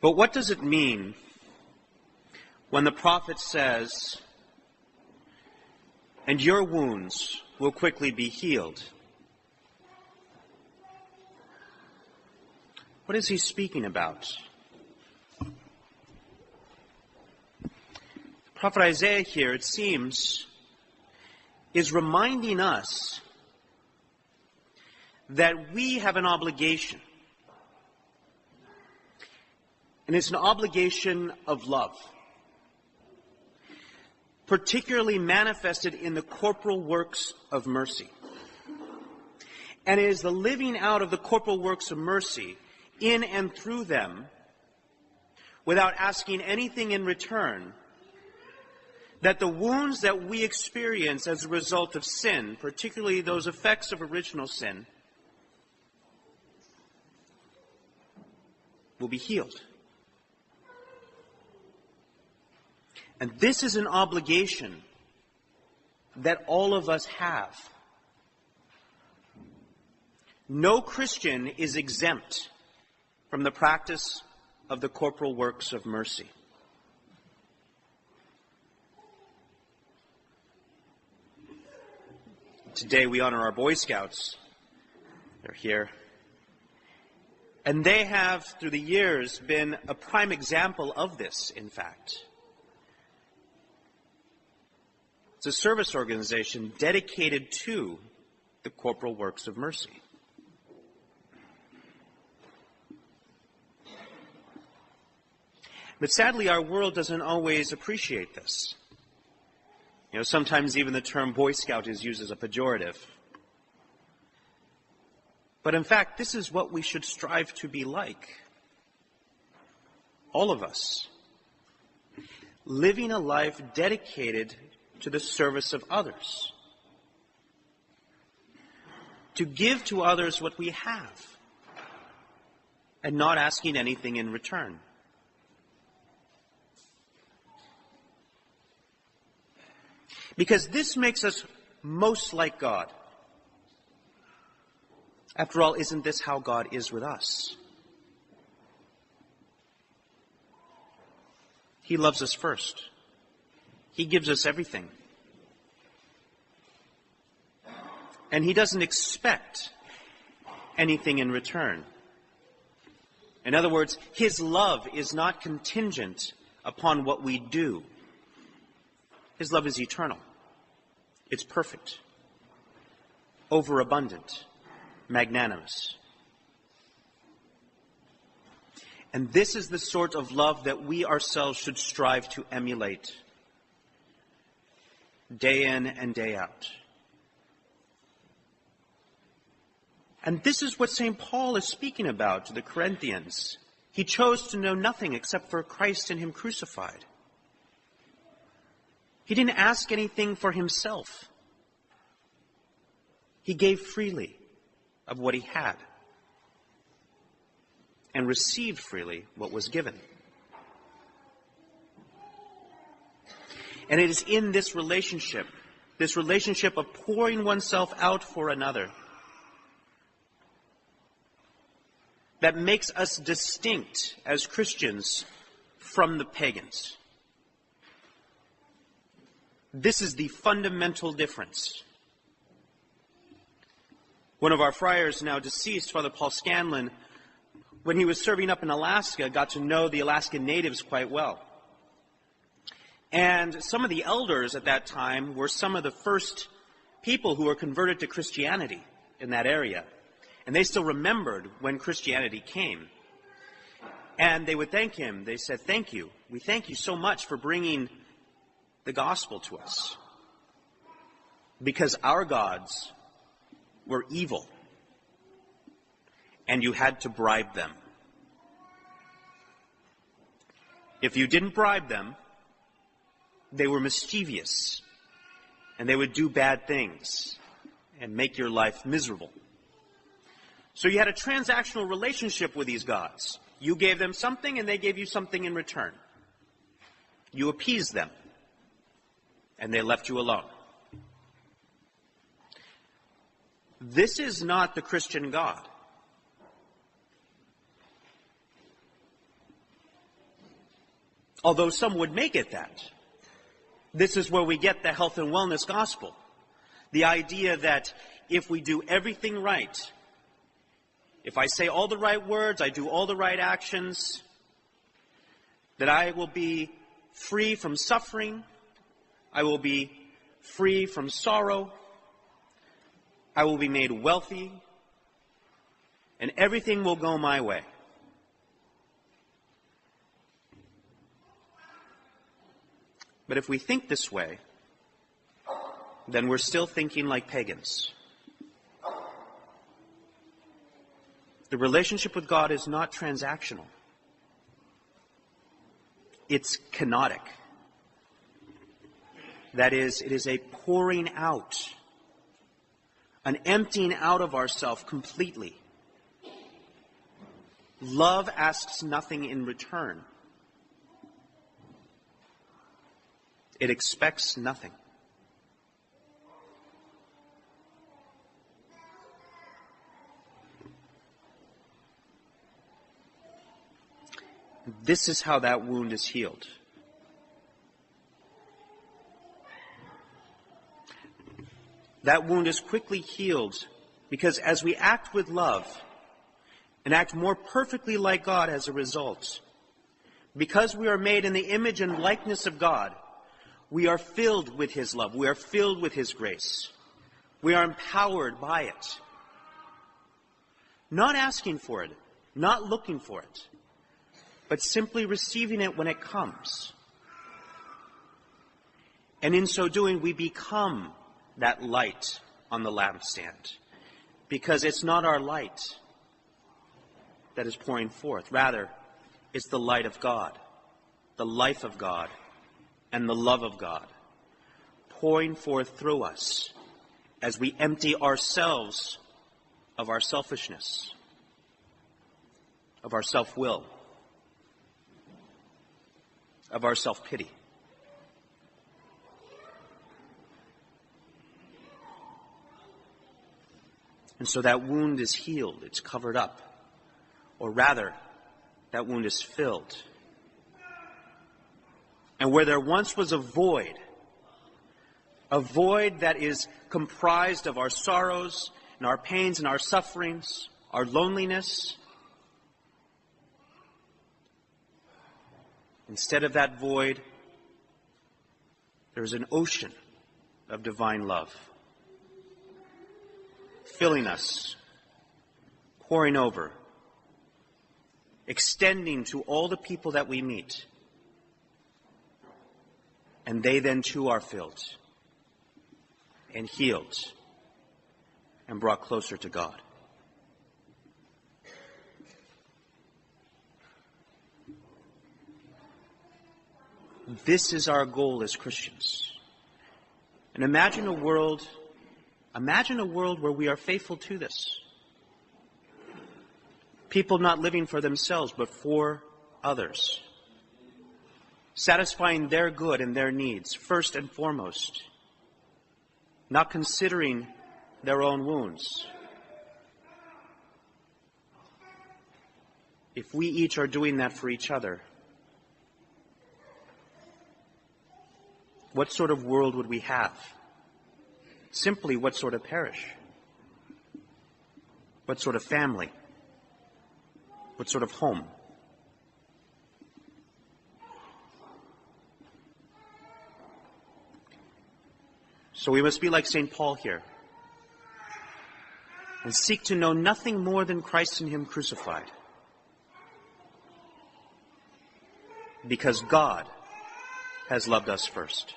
But what does it mean when the prophet says, "And your wounds will quickly be healed"? What is he speaking about? Prophet Isaiah here, it seems, is reminding us that we have an obligation. And it's an obligation of love, particularly manifested in the corporal works of mercy. And it is the living out of the corporal works of mercy in and through them, without asking anything in return, that the wounds that we experience as a result of sin, particularly those effects of original sin, will be healed. And this is an obligation that all of us have. No Christian is exempt from the practice of the corporal works of mercy. Today we honor our Boy Scouts. They're here. And they have, through the years, been a prime example of this, in fact. It's a service organization dedicated to the corporal works of mercy. But sadly, our world doesn't always appreciate this. You know, sometimes even the term Boy Scout is used as a pejorative. But in fact, this is what we should strive to be like. All of us. Living a life dedicated to the service of others. To give to others what we have. And not asking anything in return. Because this makes us most like God. After all, isn't this how God is with us? He loves us first. He gives us everything. And He doesn't expect anything in return. In other words, His love is not contingent upon what we do. His love is eternal. It's perfect, overabundant, magnanimous. And this is the sort of love that we ourselves should strive to emulate day in and day out. And this is what St. Paul is speaking about to the Corinthians. He chose to know nothing except for Christ and Him crucified. He didn't ask anything for himself. He gave freely of what he had and received freely what was given. And it is in this relationship of pouring oneself out for another, that makes us distinct as Christians from the pagans. This is the fundamental difference. One of our friars, now deceased, Father Paul Scanlon, when he was serving up in Alaska, got to know the Alaskan natives quite well. And some of the elders at that time were some of the first people who were converted to Christianity in that area. And they still remembered when Christianity came. And they would thank him. They said, "Thank you. We thank you so much for bringing the gospel to us, because our gods were evil and you had to bribe them. If you didn't bribe them, they were mischievous and they would do bad things and make your life miserable. So you had a transactional relationship with these gods. You gave them something and they gave you something in return. You appeased them and they left you alone. This is not the Christian God. although some would make it that. This is where we get the health and wellness gospel. The idea that if we do everything right, if I say all the right words, I do all the right actions, that I will be free from suffering, I will be free from sorrow, I will be made wealthy, and everything will go my way. But if we think this way, then we're still thinking like pagans. The relationship with God is not transactional. It's kenotic. That is, it is a pouring out, an emptying out of ourselves completely. Love asks nothing in return. It expects nothing. This is how that wound is healed. That wound is quickly healed because as we act with love and act more perfectly like God as a result, because we are made in the image and likeness of God, we are filled with His love. We are filled with His grace. We are empowered by it. Not asking for it, not looking for it, but simply receiving it when it comes. And in so doing, we become that light on the lampstand, because it's not our light that is pouring forth. Rather, it's the light of God, the life of God, and the love of God pouring forth through us as we empty ourselves of our selfishness, of our self-will, of our self-pity. And so that wound is healed, it's covered up. Or rather, that wound is filled. And where there once was a void that is comprised of our sorrows and our pains and our sufferings, our loneliness, instead of that void, there is an ocean of divine love, filling us, pouring over, extending to all the people that we meet. And they then too are filled and healed and brought closer to God. This is our goal as Christians. And imagine a world where we are faithful to this. People not living for themselves, but for others. Satisfying their good and their needs, first and foremost. Not considering their own wounds. If we each are doing that for each other, what sort of world would we have? Simply, what sort of parish? What sort of family? What sort of home? So we must be like St. Paul here and seek to know nothing more than Christ and Him crucified. Because God has loved us first.